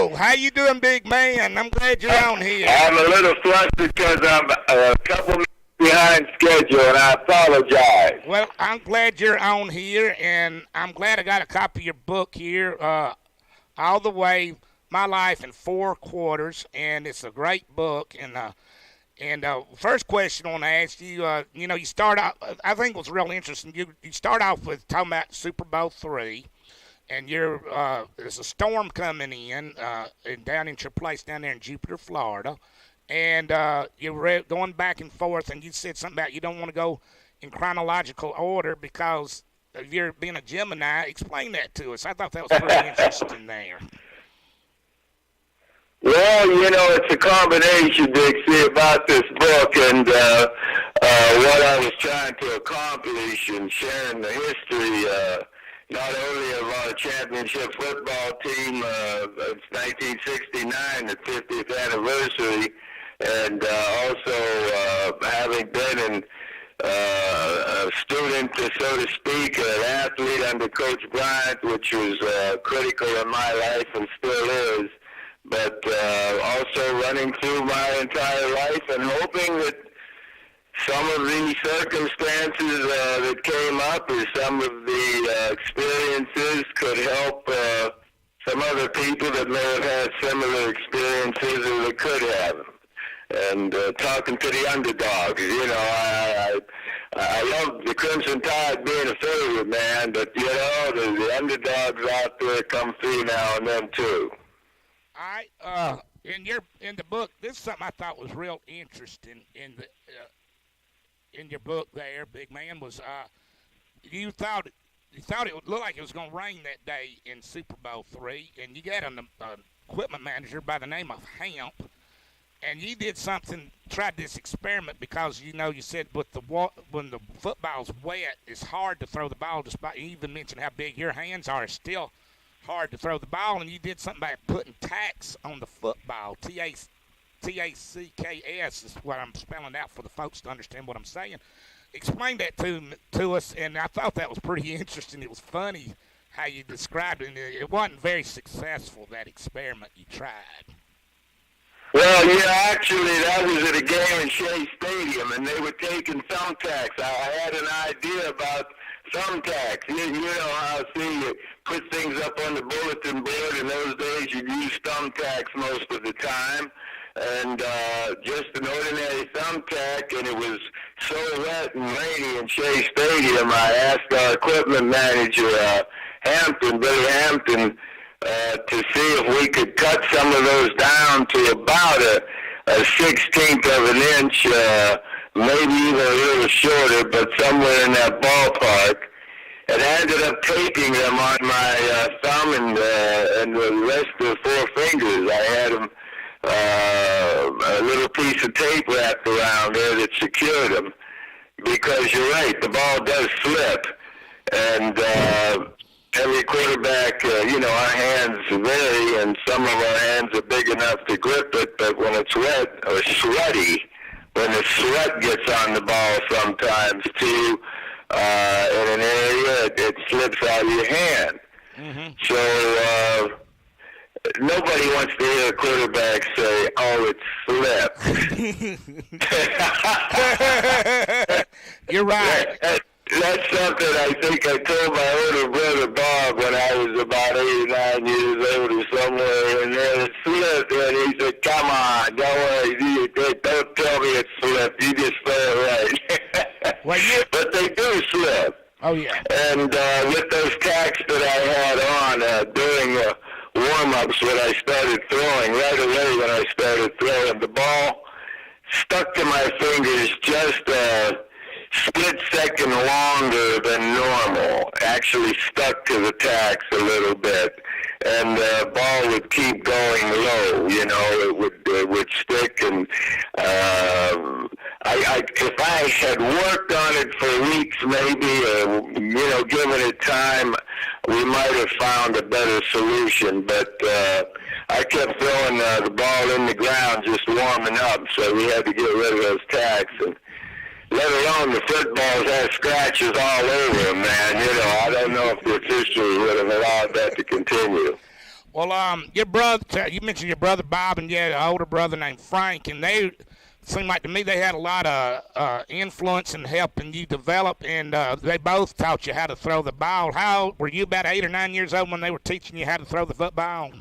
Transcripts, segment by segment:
Joe. How you doing, big man? I'm glad you're on here. I'm a little flustered because I'm a couple minutes behind schedule, and I apologize. Well, I'm glad you're on here, and I'm glad I got a copy of your book here, all the way, My Life in 4 Quarters, and it's a great book. And first question I want to ask you, you start out, I think it was real interesting. You start off with talking about Super Bowl III. And there's a storm coming in down at your place down there in Jupiter, Florida. And you're going back and forth, and you said something about you don't want to go in chronological order because of your being a Gemini. Explain that to us. I thought that was pretty interesting there. Well, it's a combination, Dixie, about this book and what I was trying to accomplish and sharing the history not only of our championship football team, it's 1969, the 50th anniversary, and also having been a student, so to speak, an athlete under Coach Bryant, which was critical in my life and still is, but also running through my entire life and hoping that some of the circumstances that came up or some of the experiences could help some other people that may have had similar experiences or that could have. And talking to the underdogs, I love the Crimson Tide being a favorite, man, but, the underdogs out there come through now and then, too. In the book, this is something I thought was real interesting in your book there, big man, was you thought it would look like it was going to rain that day in Super Bowl III, and you got an equipment manager by the name of Hamp, and you did tried this experiment because, you said when the football's wet, it's hard to throw the ball, despite you even mentioned how big your hands are, it's still hard to throw the ball, and you did something by putting tacks on the football, T-A-C-K-S is what I'm spelling out for the folks to understand what I'm saying. Explain that to us, and I thought that was pretty interesting. It was funny how you described it. It wasn't very successful, that experiment you tried. Well, yeah, actually, that was at a game in Shea Stadium, and they were taking thumbtacks. I had an idea about thumbtacks. You know how, you put things up on the bulletin board. In those days, you'd use thumbtacks most of the time. And just an ordinary thumbtack, and it was so wet and rainy in Shea Stadium, I asked our equipment manager, Billy Hampton, to see if we could cut some of those down to about a 1/16 of an inch, maybe even a little shorter, but somewhere in that ballpark. And I ended up taping them on my thumb and the rest of the 4 fingers. I had them a little piece of tape wrapped around there that secured them, because you're right, the ball does slip, and every quarterback, our hands vary, and some of our hands are big enough to grip it, but when it's wet or sweaty, when the sweat gets on the ball sometimes too, in an area, it slips out of your hand. Mm-hmm. So nobody wants to hear a quarterback say, "Oh, it slipped." You're right. That's something I think I told my older brother Bob when I was about 8 or 9 years old or somewhere in there. It slipped, and he said, "Come on, don't worry, don't tell me it slipped. You just say it right." But they do slip. Oh, yeah. And with those tacks that I had on during warm-ups when I started throwing, right away when I started throwing, the ball stuck to my fingers just split second longer than normal, actually stuck to the tacks a little bit, and the ball would keep going low, it would stick, and if I had worked on it for weeks maybe, or, given it time, we might have found a better solution, but I kept throwing the ball in the ground just warming up, so we had to get rid of those tacks, and let alone the footballs have scratches all over them, man. I don't know if the officials would have allowed that to continue. Well, your brother, you mentioned your brother Bob, and you had an older brother named Frank, and they seemed like to me they had a lot of influence in helping you develop, and they both taught you how to throw the ball. How were you about 8 or 9 years old when they were teaching you how to throw the football?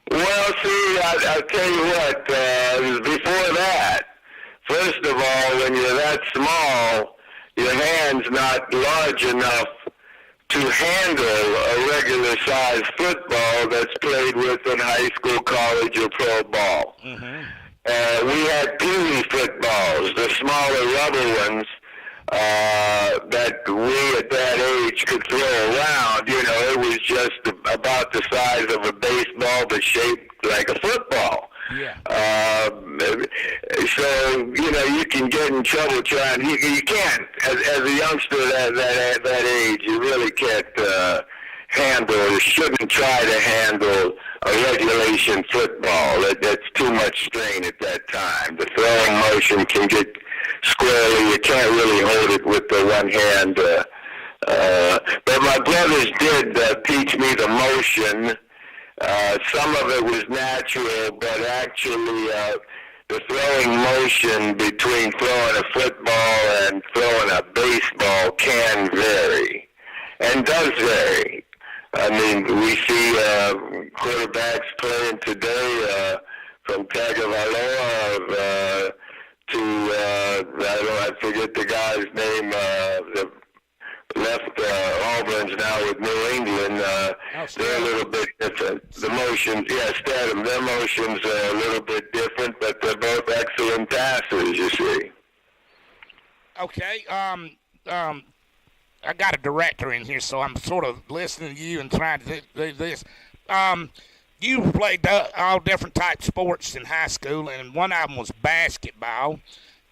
Well, see, I'll tell you what, before that, first of all, when you're that small, your hand's not large enough to handle a regular-sized football that's played with in high school, college, or pro ball. Mm-hmm. We had peewee footballs, the smaller rubber ones, that we at that age could throw around. You know, it was just about the size of a baseball but shaped like a football. Yeah. So, you know, you can get in trouble trying. You can't, as a youngster at that age, you really can't handle, or shouldn't try to handle a regulation football. That's too much strain at that time. The throwing motion can get squarely. You can't really hold it with the one hand. But my brothers did teach me the motion. Some of it was natural, but actually the throwing motion between throwing a football and throwing a baseball can vary, and does vary. I mean, we see quarterbacks playing today from Tagovailoa to I forget the guy's name. The left Auburn's now with New England. They're a little bit different. The motions, Stedham, their motions are a little bit different, but they're both excellent passers, you see. Okay. I got a director in here, so I'm sort of listening to you and trying to do this. You played all different types of sports in high school, and one of them was basketball.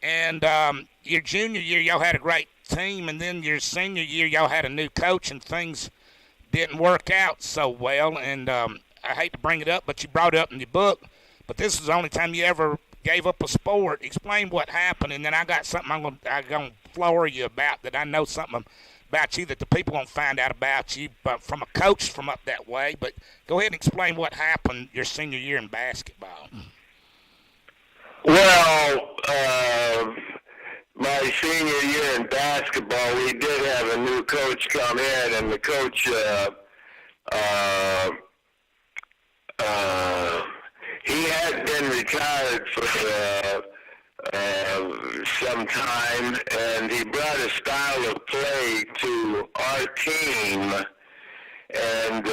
And your junior year, y'all had a great team, and then your senior year, y'all had a new coach, and things didn't work out so well. And I hate to bring it up, but you brought it up in your book. But this is the only time you ever gave up a sport. Explain what happened, and then I got something I'm gonna floor you about that I know something about you that the people won't find out about you, but from a coach from up that way. But go ahead and explain what happened your senior year in basketball. Well, my senior year in basketball, we did have a new coach come in, and the coach, he had been retired for some time, and he brought a style of play to our team and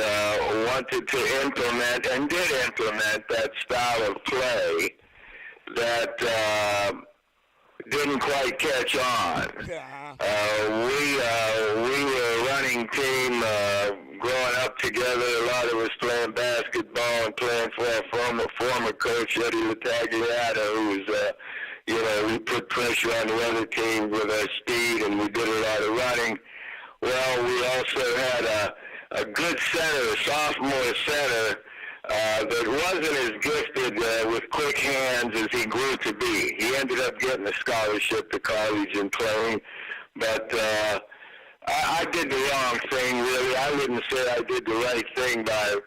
wanted to implement, and did implement, that style of play that didn't quite catch on. We were a running team growing up together. A lot of us playing basketball and playing for our former coach, Eddie Latagliata, who was, we put pressure on the other team with our speed, and we did a lot of running. Well, we also had a good center, a sophomore center, that wasn't as gifted with quick hands as he grew to be. He ended up getting a scholarship to college and playing, but I did the wrong thing, really. I wouldn't say I did the right thing by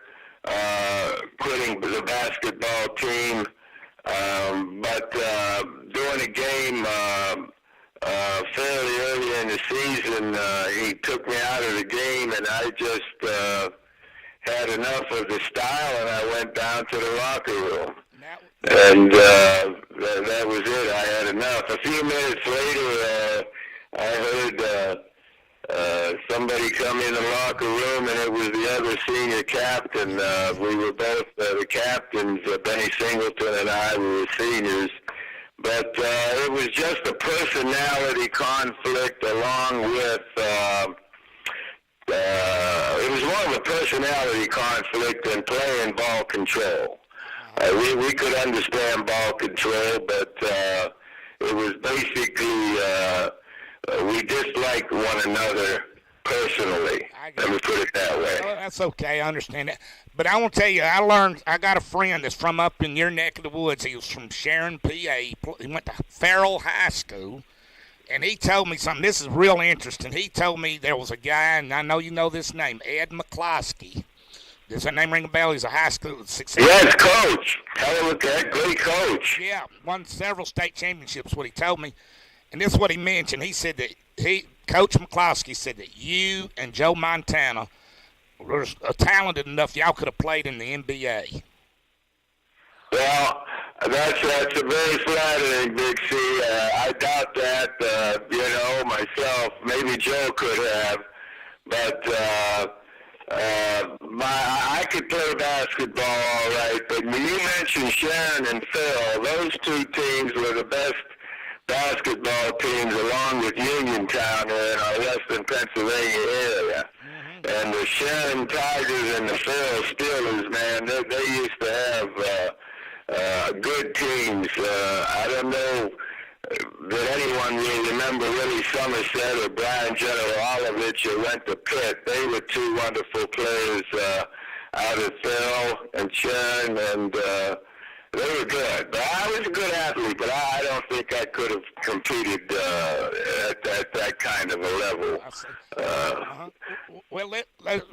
quitting the basketball team, but during a game fairly early in the season, he took me out of the game, and I just had enough of the style, and I went down to the locker room. And that was it. I had enough. A few minutes later, I heard somebody come in the locker room, and it was the other senior captain. We were both the captains, Benny Singleton and I, we were seniors. But it was just a personality conflict along with... it was more of a personality conflict than playing ball control. We could understand ball control, but it was basically we disliked one another personally. Let me put it that way. Well, that's okay. I understand that. But I want to tell you, I got a friend that's from up in your neck of the woods. He was from Sharon, PA. He went to Farrell High School. And he told me something. This is real interesting. He told me there was a guy, and I know you know this name, Ed McCloskey, Does that name ring a bell? He's a high school success. Yes, coach. Hell of a great coach. Yeah, won several state championships, what he told me. And this is what he mentioned. He said that Coach McCloskey said that you and Joe Montana were talented enough y'all could have played in the NBA. Well, that's a very flattering, Big C. I doubt that, myself. Maybe Joe could have. But I could play basketball all right. But when you mentioned Sharon and Phil, those two teams were the best basketball teams along with Uniontown in our western Pennsylvania area. And the Sharon Tigers and the Phil Steelers, man, they used to have good teams. I don't know that anyone will remember Willie Somerset or Brian Generalovic who went to Pitt. They were two wonderful players out at Phil and Sharon, and they were good. But I was a good athlete, but I don't think I could have competed at that kind of a level. Well,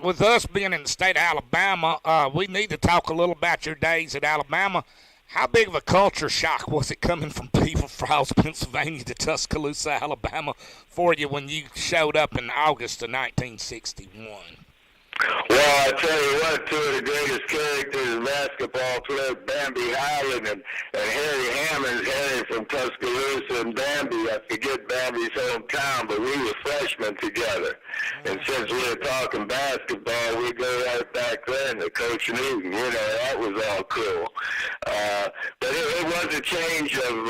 with us being in the state of Alabama, we need to talk a little about your days at Alabama. How big of a culture shock was it coming from Beaver Falls, Pennsylvania to Tuscaloosa, Alabama for you when you showed up in August of 1961? Well, I tell you what, two of the greatest characters in basketball players, Bambi Highland and Harry Hammond, Harry from Tuscaloosa, and Bambi, I forget Bambi's hometown, but we were freshmen together. And since we were talking basketball, we go right back then to Coach Newton. That was all cool. But it was a change of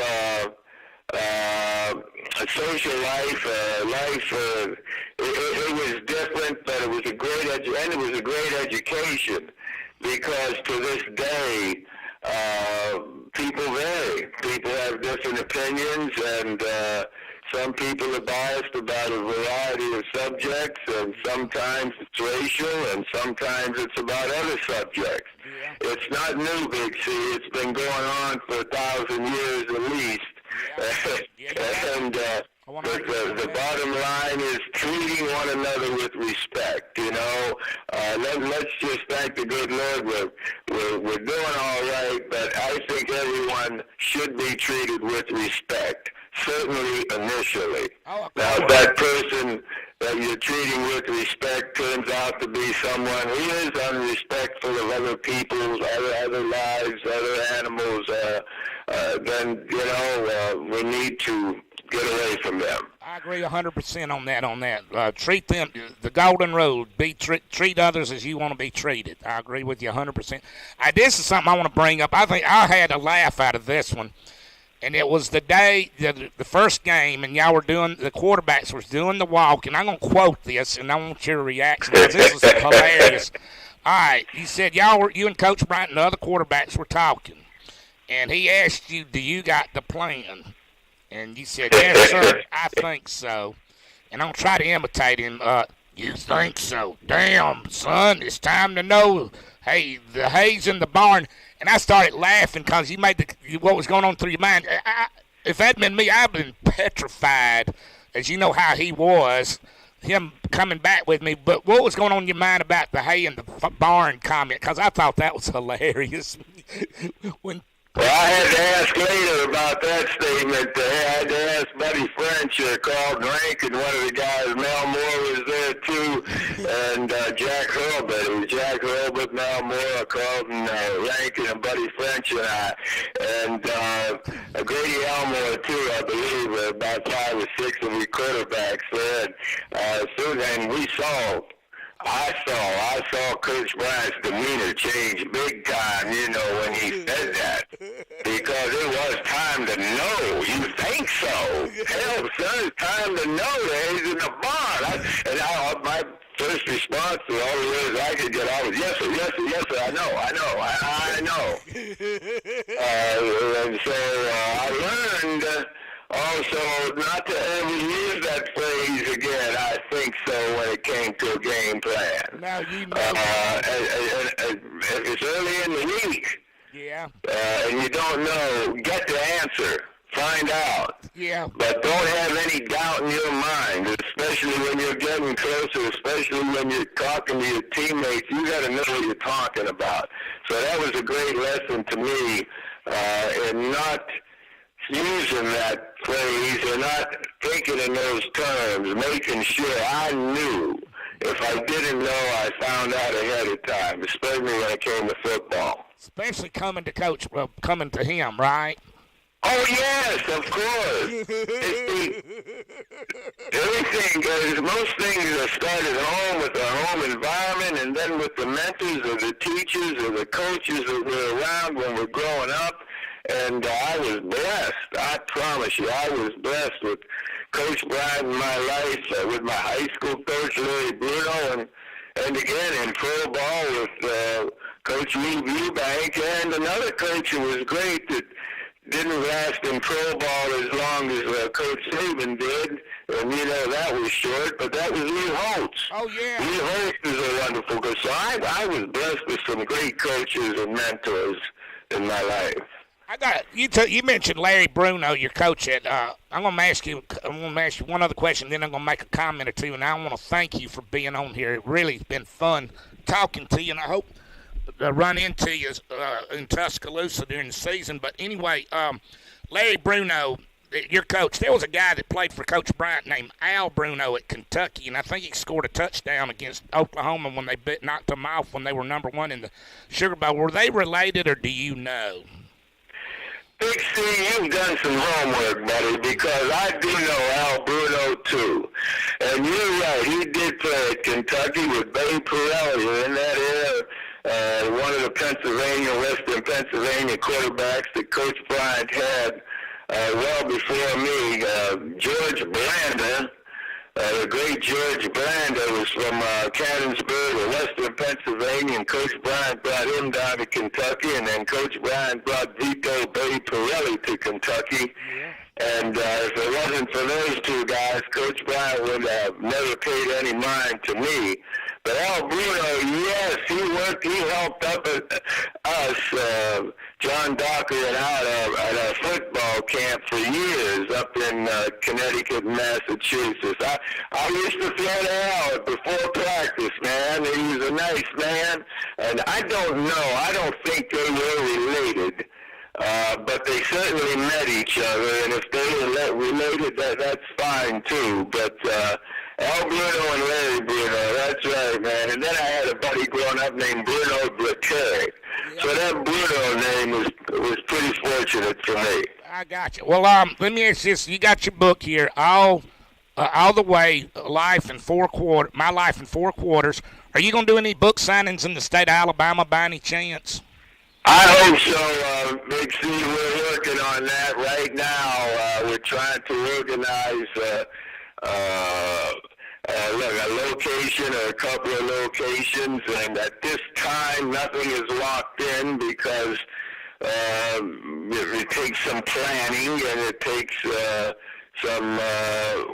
social life. It was different, but it was a great education because to this day, people vary. People have different opinions, and some people are biased about a variety of subjects, and sometimes it's racial, and sometimes it's about other subjects. Yeah. It's not new, Big C. It's been going on for 1,000 years at least. And the bottom line is treating one another with respect. Let's just thank the good Lord. We're doing all right, but I think everyone should be treated with respect. Certainly initially. Now, if that person that you're treating with respect turns out to be someone who is unrespectful of other people's, other lives, other animals, then, we need to get away from them. I agree 100% on that. Treat them, the golden rule, treat others as you want to be treated. I agree with you 100%. This is something I want to bring up. I think I had a laugh out of this one. And it was the day, the first game, and y'all were the quarterbacks was doing the walk, and I'm going to quote this, and I want your reaction, because this was hilarious. All right, he said, you and Coach Bryant and the other quarterbacks were talking, and he asked you, do you got the plan? And you said, yes, sir, I think so. And I'm going to try to imitate him. You think so? Damn, son, it's time to know. Hey, the hay's in the barn. And I started laughing because you made what was going on through your mind. If that had been me, I'd been petrified, as you know how he was, him coming back with me. But what was going on in your mind about the hay in the barn comment? Because I thought that was hilarious. Well, I had to ask later about that statement. I had to ask Buddy French, Carlton Rankin, one of the guys. Mel Moore was there too, and Jack Hurlbut. It was Jack Hurlbut, Mel Moore, Carlton Rankin, and Buddy French and I. And Grady Elmore too, I believe, about 5 or 6 of the quarterbacks there. And we saw. I saw Coach Bryant's demeanor change big time, when he said that. Because it was time to know. You think so? Hell, son, it's time to know that he's in the barn. My first response to all the words I could get out was, yes, sir, yes, sir, yes, sir, I know. And so I learned also not to ever use that phrase again, I think so, when it came to a game plan. Now you know. If it's early in the week, yeah, and you don't know, get the answer find out. Yeah. But don't have any doubt in your mind, especially when you're getting closer, especially when you're talking to your teammates. You got to know what you're talking about. So that was a great lesson to me in not using that phrase and not thinking in those terms, making sure I knew. If I didn't know, I found out ahead of time, especially when it came to football. Especially coming to Coach, coming to him, right? Oh, yes, of course. Everything goes, most things are started at home with our home environment and then with the mentors or the teachers or the coaches that were around when we're growing up. And I was blessed. I promise you, I was blessed with Coach Bryant in my life, with my high school coach, Larry Bruno, and again in pro ball with Coach Lee Eubank, and another coach who was great that didn't last in pro ball as long as Coach Saban did. And, you know, that was short, but that was Lee Holtz. Oh, yeah. Lee Holtz is a wonderful coach. So I was blessed with some great coaches and mentors in my life. I got you mentioned Larry Bruno, your coach at. I'm gonna ask you one other question, then I'm gonna make a comment or two, and I want to thank you for being on here. It really has been fun talking to you, and I hope to run into you in Tuscaloosa during the season. But anyway, Larry Bruno, your coach. There was a guy that played for Coach Bryant named Al Bruno at Kentucky, and I think he scored a touchdown against Oklahoma when they knocked them off when they were #1 in the Sugar Bowl. Were they related, or do you know? Big C, you've done some homework, buddy, because I do know Al Bruno, too. And you're right, he did play at Kentucky with Bay Pirelli in that era, one of the Western Pennsylvania quarterbacks that Coach Bryant had well before me. George Blanda, the great George Blanda was from Cannonsburg or Western Pennsylvania, and Coach Bryant brought him down to Kentucky, and then Coach Bryant brought Vito Bay Pirelli to Kentucky. Yeah. And if it wasn't for those two guys, Coach Bryant would have never paid any mind to me. But Al Bruno, yes, he helped up us, John Docker and I, at a football camp for years up in Connecticut and Massachusetts. I used to throw to Al before practice, man. He was a nice man. And I don't think they were related. But they certainly met each other, and if they were related, that's fine too. But Al Bruno and Larry Bruno, that's right, man. And then I had a buddy growing up named Bruno Blaquet. Yeah. So that Bruno name was pretty fortunate for me. I got you. Well, let me ask this: you got your book here, all the way, Life in 4 Quarters. My Life in 4 Quarters. Are you gonna do any book signings in the state of Alabama by any chance? I hope so, Big C. We're working on that right now. We're trying to organize a location or a couple of locations, and at this time, nothing is locked in because it takes some planning and it takes some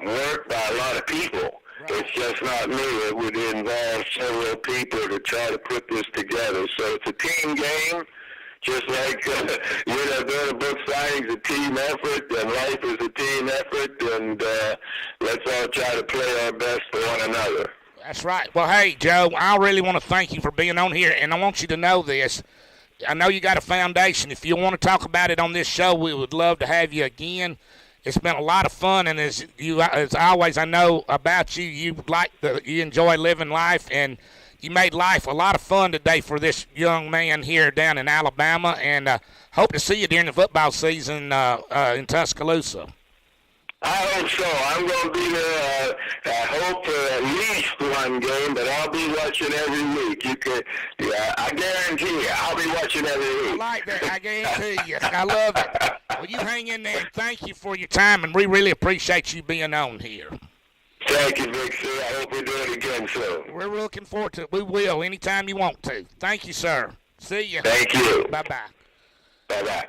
work by a lot of people. It's just not me. It would involve several people to try to put this together. So it's a team game. Just like, doing a book signing is a team effort, and life is a team effort, and let's all try to play our best for one another. That's right. Well, hey, Joe, I really want to thank you for being on here, and I want you to know this. I know you got a foundation. If you want to talk about it on this show, we would love to have you again. It's been a lot of fun, and as always, I know about you. You enjoy living life, and you made life a lot of fun today for this young man here down in Alabama, and hope to see you during the football season in Tuscaloosa. I hope so. I'm going to be there, I hope, for at least one game, but I'll be watching every week. I guarantee you, I'll be watching every week. I like that. I guarantee you. I love it. Well, you hang in there, and thank you for your time, and we really appreciate you being on here. Thank you, Big C. I hope we do it again soon. We're looking forward to it. We will anytime you want to. Thank you, sir. See you. Thank you. Bye-bye. Bye-bye.